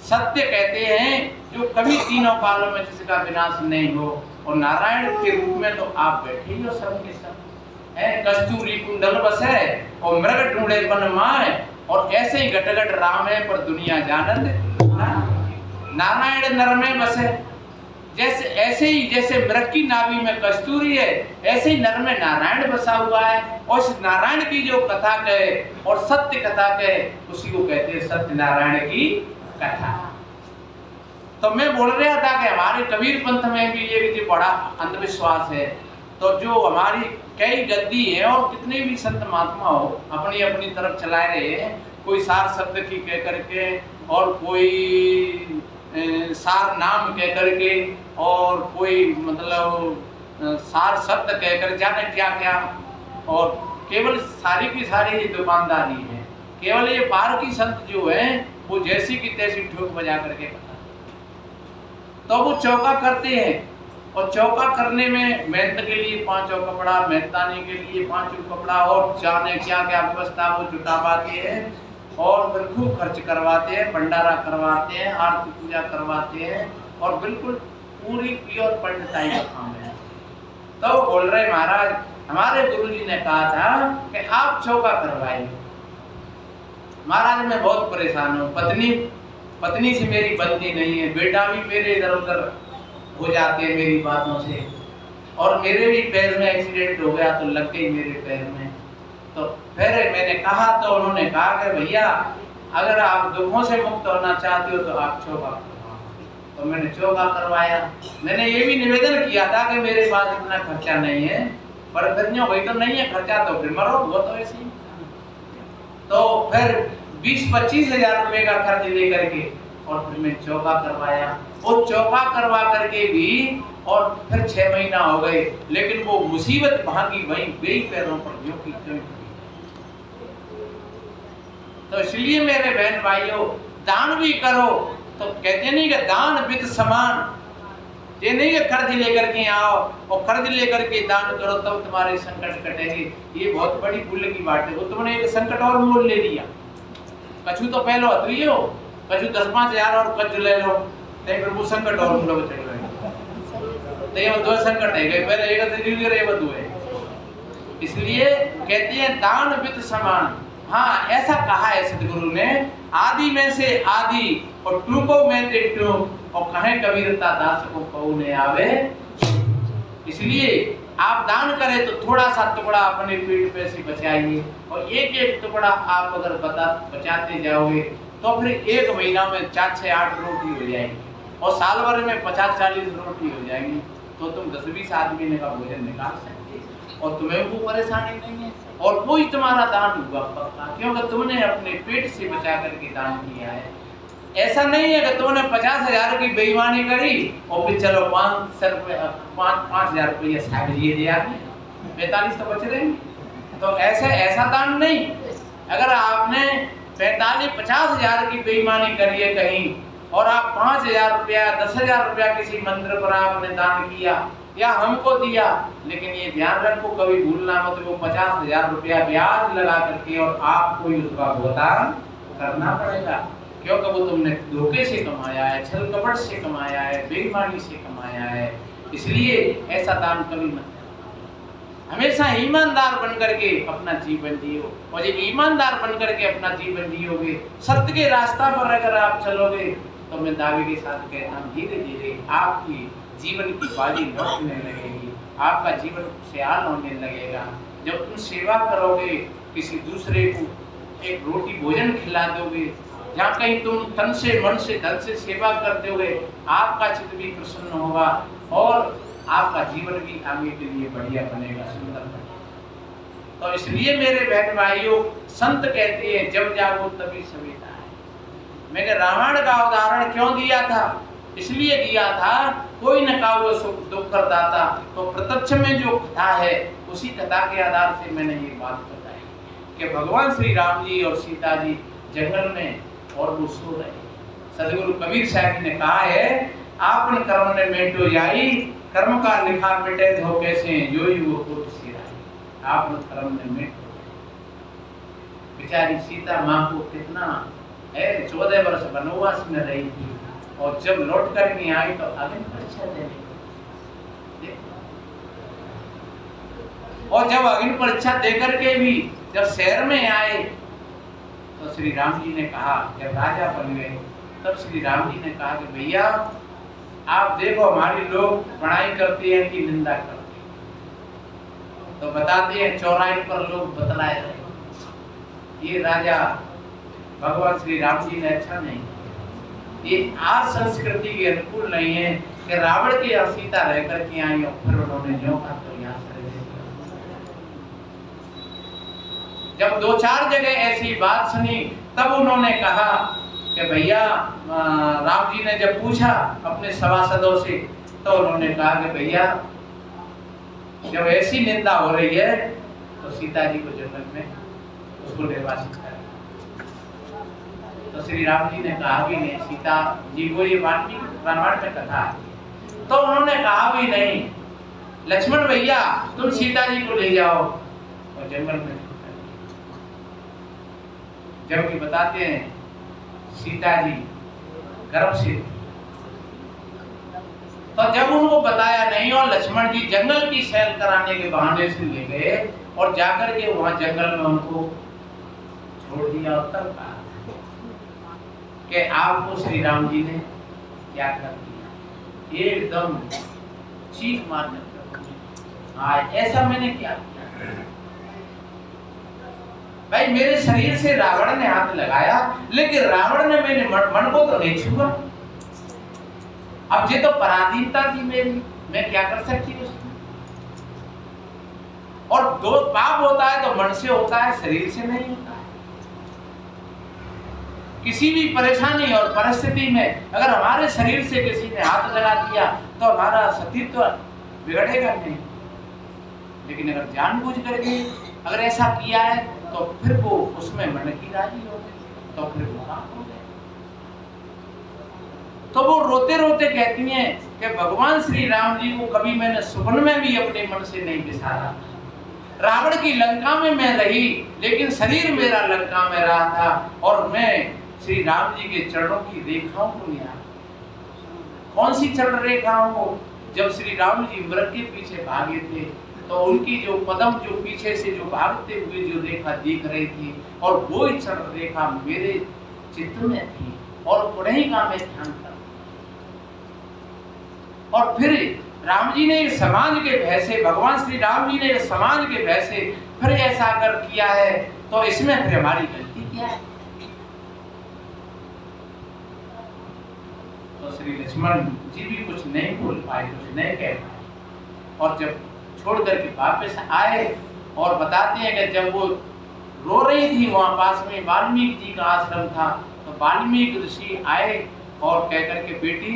सत्य कहते हैं जो कभी तीनों कालों में जिसका विनाश नहीं हो, और नारायण के रूप में तो आप बैठे ही हो सबके सब है। कस्तूरी कुंडल बसे और मृग ढूंढे बन माए, और ऐसे ही घटघट राम है पर दुनिया जानत नारायण नर में बसे। जैसे ऐसे ही जैसे मृग की नाभि में कस्तूरी है, ऐसे ही नर में नारायण बसा हुआ है। और उस नारायण की जो कथा कहे और सत्य कथा कहे उसी को कहते हैं सत्यनारायण की कथा। तो मैं बोल रहा था कि हमारे कबीर पंथ में भी ये बड़ा अंधविश्वास है। तो जो हमारी कई गद्दी है और कितने भी संत महात्मा हो अपनी अपनी तरफ चला रहे हैं, कोई सार शब्द की कह करके और कोई सार नाम कह करके और कोई मतलब सार शब्द कह कर जाने क्या क्या, और केवल सारी की सारी दुकानदारी है। केवल ये बाहर की संत जो है वो जैसी की तैसी ठोक बजा करके तो वो चौका करते हैं, और चौका करने में मेहनत के लिए 5 कपड़ा, मेहनतानी के लिए 5 कपड़ा और जाने क्या क्या व्यवस्था वो जुटावाते हैं, और फिर खूब खर्च करवाते हैं, भंडारा करवाते हैं, आरती पूजा करवाते हैं, और बिल्कुल पूरी प्योर पंडिताई का काम है। तो बोल रहे महाराज हमारे गुरुजी ने कहा था कि आप चौका करवाइए। महाराज मैं बहुत परेशान हूँ, पत्नी से मेरी बनती नहीं है, बेटा भी मेरे इधर उधर हो जाते हैं मेरी बातों से, और मेरे भी पैर में एक्सीडेंट हो गया तो लग गई मेरे पैर में। तो फिर मैंने कहा तो उन्होंने कहा कि भैया अगर आप दुखों से मुक्त होना चाहते हो तो आप चौका करवाओ। तो मैंने चौका करवाया। मैंने ये भी निवेदन किया था कि मेरे पास इतना खर्चा नहीं है, पर वही तो नहीं है खर्चा, तो फिर मरो वो तो ऐसे ही। तो फिर 20-25 हजार रुपए का खर्च ले करके और फिर मैं चौका करवाया। वो चौका करवा करके भी और फिर 6 महीना हो गए, लेकिन वो मुसीबत भागी वहीं गई पैरों पर जो की त्यों। तो इसलिए मेरे बहन भाइयों दान भी करो, तो कहते नहीं कि दान विद समान, ये नहीं कि कर्ज लेकर के आओ और कर्ज लेकर के दान करो तब तुम्हारे संकट कटेंगे, ये बहुत बड़ी भूल की बात है। वो तुमने एक संकट और मोल ले लिया, कछु तो पहले अधुरी हो, कछु 10-5 हजार और कर्ज ले लो, फिर वो संकट और मूल चढ़ गए। तो ये दो संकट है गए, पहले एक धीरे ये बदू है। इसलिए कहते हैं दान विद समान। हाँ ऐसा कहा है सदगुरु ने, आदि में से आदि और टूको में ते टूक, और कहे कबीरता दास को कहू ने आवे। इसलिए आप दान करें तो थोड़ा सा टुकड़ा अपने पेट पे से बचाइए, और एक एक टुकड़ा आप अगर बचाते जाओगे तो फिर 1 महीना में 4-6-8 रोटी हो जाएगी, और साल भर में 50-40 रोटी हो जाएगी। तो तुम 10-20 आदमी का भोजन निकाल सकते, और तुम्हें वो परेशानी नहीं है, और कोई तुम्हारा दान हुआ पक्का, क्योंकि तुमने अपने पेट से बचा करके दान किया है। ऐसा नहीं है कि तुमने 50 हजार की बेईमानी करी और फिर चलो 5 हजार रुपये साइड लिए दिया, 45 तो बच रहे। तो ऐसा दान नहीं। अगर आपने 45-50 हजार की बेईमानी करी है कहीं, और आप 5 हजार रुपया 10 हजार रुपया किसी मंदिर पर आपने दान किया या हमको दिया, लेकिन ये ध्यान रखो कभी भूलना मत, वो 50 हजार रुपया ब्याज लगा करके और आपको ही उसका भुगतान करना पड़ेगा, क्योंकि वो तुमने धोखे से कमाया है, छल कपट से कमाया है, बेईमानी से कमाया है। इसलिए ऐसा दान कभी मत करना। हमेशा ईमानदार बन करके अपना जीवन जियो, और जब ईमानदार बन करके अपना जीवन जियोगे, सत्य के रास्ता पर अगर आप चलोगे, तो मैं दावे के साथ कहता हूँ धीरे धीरे आपकी जीवन की बाली लौटने लगेगी, आपका जीवन खुशहाल होने लगेगा। जब तुम सेवा करोगे, किसी दूसरे को एक रोटी भोजन खिला दोगे, जहाँ कहीं तुम तन से, मन से, धन से सेवा करते हुए आपका चित्त भी प्रसन्न होगा और आपका जीवन भी आगे के लिए बढ़िया बनेगा, सुंदर बनेगा। तो इसलिए मेरे बहन भाइयों, संत कहते हैं जब जागो तभी सवेरा है। मैंने रावण का उदाहरण क्यों दिया था? इसलिए दिया था, कोई न काओ सुख दुख करदाता। तो प्रत्यक्ष में जो कथा है उसी कथा के आधार से मैंने ये बात बताई कि भगवान श्री राम जी और सीता जी जंगल में और वो सो रहे। सदगुरु कबीर साहब ने कहा है, आपन कर्म ने मेटो जाई, कर्म का लिखा मिटे धो कैसे, जो ही वो कोट सिराई। आपन कर्म ने मेटो। बेचारी सीता माँ को कितना 14 वर्ष वनवास में रही थी और जब लौट कर के आई तो अग्नि परीक्षा देने, और जब अग्नि परीक्षा देकर के भी जब शहर में आए तो श्री राम जी ने कहा, जब राजा बन गए तब श्री राम जी ने कहा कि भैया आप देखो हमारे लोग बड़ाई करते हैं कि निंदा करते हैं, तो बताते हैं चौराहे पर लोग बतलाए रहे। ये राजा भगवान श्री राम जी ने अच्छा नहीं, ये आज संस्कृति के अनुकूल नहीं है कि रावण की सीता रह करके आई और फिर उन्होंने जो कहा तो यहाँ से जब 2-4 जगह ऐसी बात सुनी तब उन्होंने कहा कि भैया, राम जी ने जब पूछा अपने सभासदों से तो उन्होंने कहा कि भैया जब ऐसी निंदा हो रही है तो सीता जी को जंगल में उसको निर्वासित करें। तो श्री राम जी ने कहा भी नहीं, सीता जी को ये वाल्मीकि रामायण में कथा है तो उन्होंने कहा भी नहीं, लक्ष्मण भैया तुम सीता जी को ले जाओ और जंगल में। जबकि बताते हैं सीता जी गर्भ से, तो जब उनको बताया नहीं और लक्ष्मण जी जंगल की सैर कराने के बहाने से ले गए और जाकर के वहां जंगल में उनको छोड़ दिया और तब कहा कि आपको श्री राम जी ने क्या कर दिया, एकदम चीख मारने लगे, हाँ ऐसा मैंने क्या किया भाई? मेरे शरीर से रावण ने हाथ लगाया लेकिन रावण ने मेरे मन को तो नहीं छुआ। अब ये तो पराधीनता थी मेरी, मैं क्या कर सकती हूँ उसमें? और दो पाप होता है तो मन से होता है, शरीर से नहीं होता है। किसी भी परेशानी और परिस्थिति में अगर हमारे शरीर से किसी ने हाथ लगा दिया तो हमारा अस्तित्व बिगड़ेगा नहीं, लेकिन अगर जानबूझ करके अगर ऐसा किया है तो फिर वो उसमें मन की राजी हो गई तो फिर वो काम हो गया। तो वो रोते रोते कहती हैं कि भगवान श्री राम जी को कभी मैंने स्वप्न में भी अपने मन से नहीं बिसारा। रावण की लंका में मैं रही लेकिन शरीर मेरा लंका में रहा था और मैं श्री राम जी के चरणों की रेखाओं को लिया। कौन सी चरण रेखाओं को? जब श्री राम जी मृग के पीछे भागे थे तो उनकी जो पदम जो पीछे से जो भागते हुए जो रेखा दिख रही थी और वो ही चरण रेखा मेरे चित्त में थी और उन्हीं का मैं ध्यान कर। और फिर राम जी ने समाज के भय से, भगवान श्री राम जी ने समाज के भय से फिर ऐसा अगर किया है तो इसमें फिर हमारी गलती क्या है? तो श्री लक्ष्मण जी भी कुछ नहीं बोल पाए, कुछ नहीं कह पाए और जब छोड़ करके वापस आए और बताते हैं कि जब वो रो रही थी वहां पास में वाल्मीकि जी का आश्रम था तो वाल्मीकि ऋषि आए और कह करके बेटी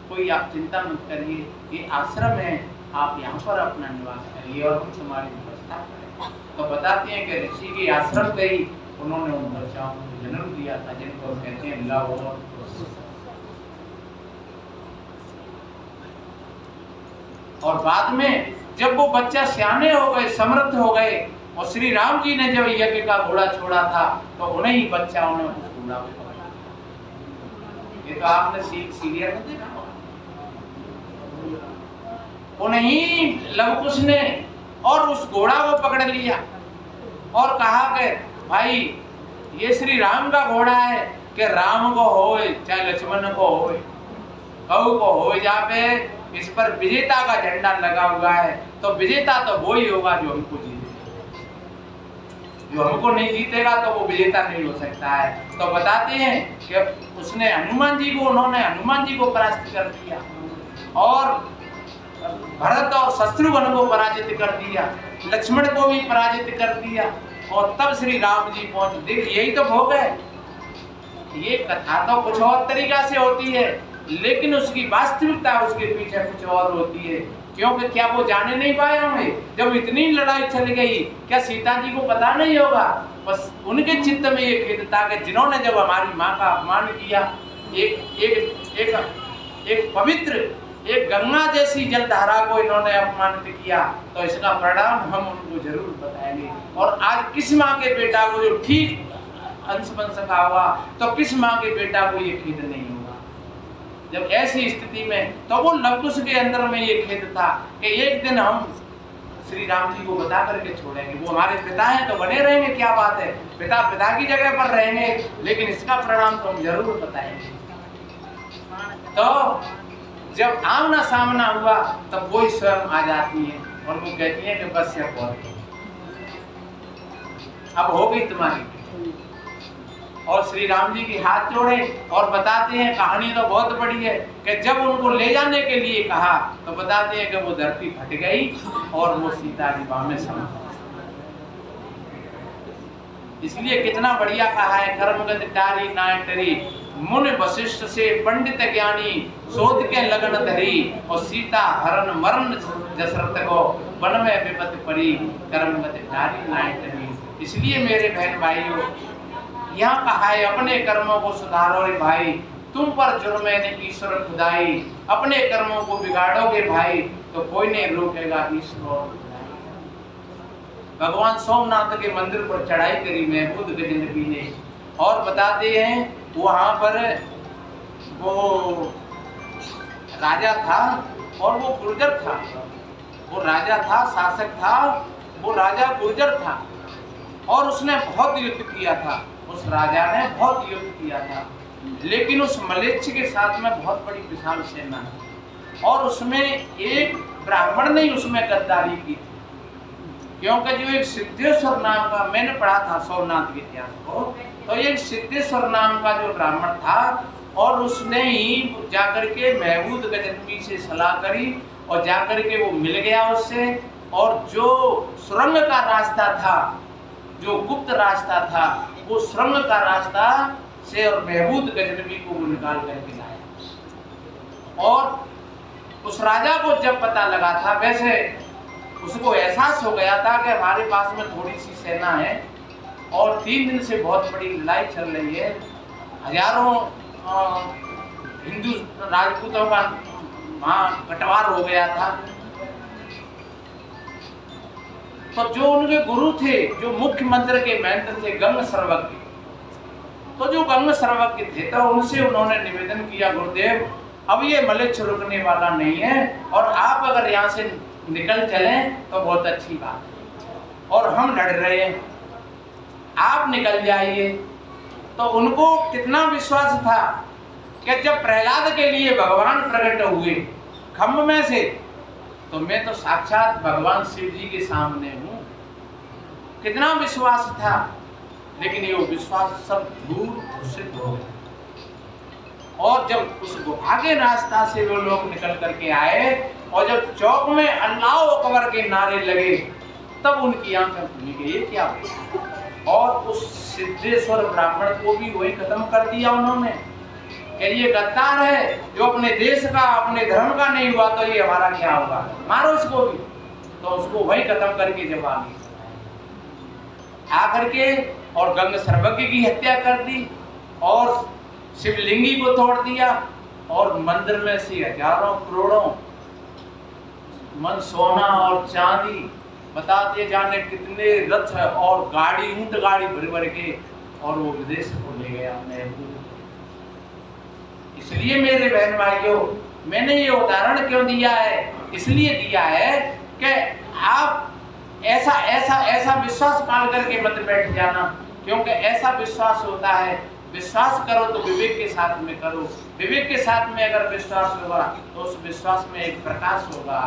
कोई आप चिंता मत करिए, ये आश्रम है, आप यहाँ पर अपना निवास करिए और हम तुम्हारी व्यवस्था करें। तो बताते हैं कि ऋषि के आश्रम पे ही उन्होंने उन बच्चाओं को जन्म दिया था जिनको कहते हैं लाहौर। और बाद में जब वो बच्चा सियाने हो गए, समृद्ध हो गए और श्री राम जी ने जब यज्ञ का घोड़ा छोड़ा था तो उन्हें ही बच्चाओं ने उस घोड़ा को पकड़ा। ये तो आपने सीरियल में देखा, उन्हीं लवकुश ने और उस घोड़ा को पकड़ लिया और कहा कि भाई ये श्री राम का घोड़ा है कि राम को होए चाहे लक्ष्मण को होए, कहू को हो जावे, इस पर विजेता का झंडा लगा हुआ है तो विजेता तो वो ही होगा जो हमको जीते। जो हमको नहीं जीतेगा तो वो विजेता नहीं हो सकता है। तो बताते हैं कि उसने उन्होंने हनुमान जी को परास्त कर दिया और भरत और शत्रुघ्न को पराजित कर दिया, लक्ष्मण को भी पराजित कर दिया और तब श्री राम जी पहुंचे। देख यही तो भोग है। ये कथा तो कुछ और तरीका से होती है, लेकिन उसकी वास्तविकता उसके पीछे कुछ और होती है। क्योंकि क्या वो जाने नहीं पाए होंगे जब इतनी लड़ाई चल गई, क्या सीता जी को पता नहीं होगा? बस उनके चित्त में ये खेद था कि जिन्होंने जब हमारी माँ का अपमान किया, एक पवित्र, एक गंगा जैसी जलधारा को इन्होंने अपमानित किया, तो इसका परिणाम हम उनको जरूर बताएंगे। और आज किस माँ के बेटा को जो ठीक अंश बन सका हुआ, तो किस माँ के बेटा को ये खेद नहीं होगा? जब ऐसी स्थिति में, तो वो लवकुश के अंदर में ये खेद था कि एक दिन हम श्री राम जी को बता करके छोड़ेंगे। वो हमारे पिता हैं तो बने रहेंगे, क्या बात है, पिता पिता की जगह पर रहेंगे, लेकिन इसका परिणाम तो हम जरूर बताएंगे। तो जब आमना सामना हुआ तब वो स्वयं आ जाती है और वो कहती है कि बस अब बहुत अब हो गई तुम्हारी। और श्री राम जी के हाथ जोड़े और बताते हैं, कहानी तो बहुत बड़ी है, कि जब उनको ले जाने के लिए कहा तो बताते हैं कि वो धरती फट गई और वो सीता की बाह में समा। इसलिए कितना बढ़िया कहा है, कर्मगत टारी नाय टरी, मुनि वशिष्ठ से पंडित ज्ञानी, शोध के लगन धरी, और सीता हरण मरण दशरथ को वन में विपत्ति पड़ी, कर्मगत टारी नाय टरी। इसलिए मेरे बहन भाइयों, यहाँ कहा है अपने कर्मों को सुधारो रे भाई, तुम पर जुर्म है ईश्वर खुदाई, अपने कर्मों को बिगाड़ोगे भाई तो कोई नहीं रोकेगा ईश्वर। भगवान सोमनाथ के मंदिर पर चढ़ाई करी महमूद गजनबी ने, और बताते हैं वहां पर वो राजा था और वो गुर्जर था, वो राजा था, शासक था, वो राजा गुर्जर था और उसने बहुत युद्ध किया था। उस राजा ने बहुत युद्ध किया था, लेकिन उस मलेच्छ के साथ में बहुत बड़ी विशाल सेना है और उसमें एक ब्राह्मण ने उसमें गद्दारी की थी। क्योंकि जो एक सिद्धेश्वर नाम का, मैंने पढ़ा था सोमनाथ के इतिहास को, तो एक सिद्धेश्वर नाम का जो ब्राह्मण था और उसने ही जाकर के महमूद गजनबी से सलाह करी और जाकर के वो मिल गया उससे, और जो सुरंग का रास्ता था, जो गुप्त रास्ता था, वो सुरंग का रास्ता से और महमूद गजनबी को वो निकाल करके लाया। और उस राजा को जब पता लगा था, वैसे उसको एहसास हो गया था कि हमारे पास में थोड़ी सी सेना है और 3 दिन से बहुत बड़ी लड़ाई चल रही है, हजारों हिंदू राजपूतों का वहाँ बंटवार हो गया था। तो जो उनके गुरु थे, जो मुख्य मंत्र के महंत थे गंग सर्वज्ञ, तो जो गंग सर्वज्ञ थे तो उनसे उन्होंने निवेदन किया, गुरुदेव अब ये मलेच्छ रुकने वाला नहीं है और आप अगर यहाँ से निकल चलें तो बहुत अच्छी बात है, और हम लड़ रहे हैं, आप निकल जाइए। तो उनको कितना विश्वास था कि जब प्रहलाद के लिए भगवान प्रकट हुए खम्भ में से, तो मैं तो साक्षात भगवान शिव जी के सामने हूँ, कितना विश्वास था। लेकिन ये विश्वास सब झूठ सिद्ध हो गया। और जब उस गुफा के रास्ता से वो लोग निकल करके आए और जब चौक में अल्लाह अकबर के नारे लगे, तब उनकी आंखें खुली गई, ये क्या हुआ? और उस सिद्धेश्वर ब्राह्मण को भी वही खत्म कर दिया उन्होंने कि ये गद्दार है, जो अपने देश का, अपने धर्म का नहीं हुआ तो ये हमारा क्या होगा, मारो इसको भी। तो उसको वही खत्म करके जब आकर के और गंग सर्वज्ञ की हत्या कर दी और शिवलिंगी को तोड़ दिया और मंदिर में से हजारों करोड़ों मन सोना और चांदी, बताते जाने कितने रथ और गाड़ी, ऊंट गाड़ी भर भर के, और वो विदेश को ले गया महमूद। इसलिए मेरे बहन भाइयों, मैंने ये उदाहरण क्यों दिया है? इसलिए दिया है कि आप ऐसा ऐसा ऐसा विश्वास पाल करके मत बैठ जाना, क्योंकि ऐसा विश्वास होता है, विश्वास करो तो विवेक के साथ में करो, विवेक के साथ में अगर विश्वास होगा तो उस विश्वास में एक प्रकाश होगा।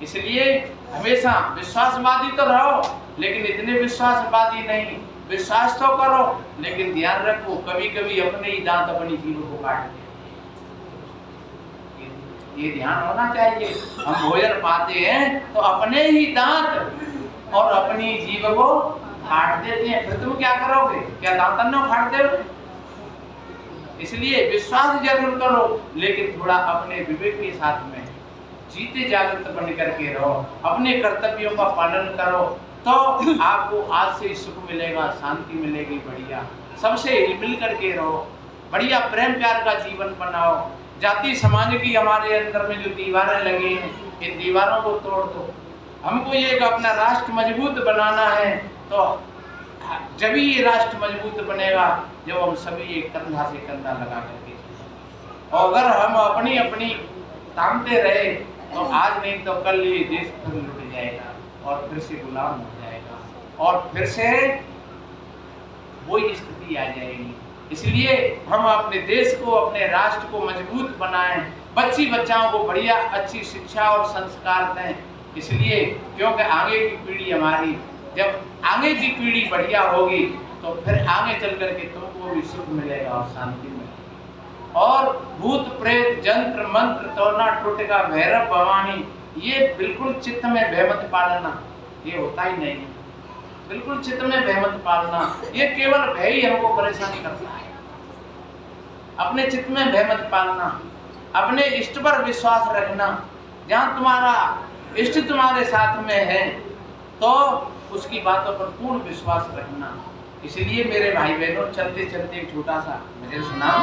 इसलिए हमेशा विश्वासवादी तो रहो, लेकिन इतने विश्वासवादी नहीं। विश्वास तो करो, लेकिन ध्यान रखो कभी कभी अपने ही दांत अपनी जीभ को काट दे। ये ध्यान होना चाहिए। हम भोजन पाते हैं तो अपने ही दांत और अपनी जीभ को काट देते हैं, फिर तुम क्या करोगे? क्या दांत न काट दोगे? इसलिए विश्वास जरूर करो, लेकिन थोड़ा अपने विवेक के साथ में जीते जागृत बन करके रहो, अपने कर्तव्यों का पालन करो, तो आपको आज से सुख मिलेगा, शांति मिलेगी। बढ़िया सबसे हिल करके रहो, बढ़िया प्रेम प्यार का जीवन बनाओ। जाति समाज की हमारे अंदर में जो दीवारें लगी हैं, इन दीवारों को तोड़ दो। हमको ये अपना राष्ट्र मजबूत बनाना है, तो जब ही ये राष्ट्र मजबूत बनेगा जब हम सभी एक कंधा से कंधा लगा करके, और अगर हम अपनी अपनी तामते रहे तो आज नहीं तो कल ये देश फिर लुट जाएगा और फिर से गुलाम हो जाएगा और फिर से वही स्थिति आ जाएगी। इसलिए हम अपने देश को, अपने राष्ट्र को मजबूत बनाएं, बच्ची बच्चाओं को बढ़िया अच्छी शिक्षा और संस्कार दें। इसलिए क्योंकि आगे की पीढ़ी हमारी, जब आगे की पीढ़ी बढ़िया होगी तो फिर आगे चल करके तुमको भी सुख मिलेगा और शांति मिलेगी। और भूत प्रेत जंत्र मंत्र तोड़ना टोटका भैरव भवानी, ये बिल्कुल चित्त में भय मत पालना, ये होता ही नहीं है। बिल्कुल चित्त में भय मत पालना, ये केवल भय ही हमको परेशानी करता है। अपने चित्त में भय मत पालना, अपने इष्ट पर विश्वास रखना। जहाँ तुम्हारा इष्ट तुम्हारे साथ में है तो उसकी बातों पर पूर्ण विश्वास रखना। इसलिए मेरे भाई बहनों, चलते चलते एक छोटा सा भजन सुनाओ।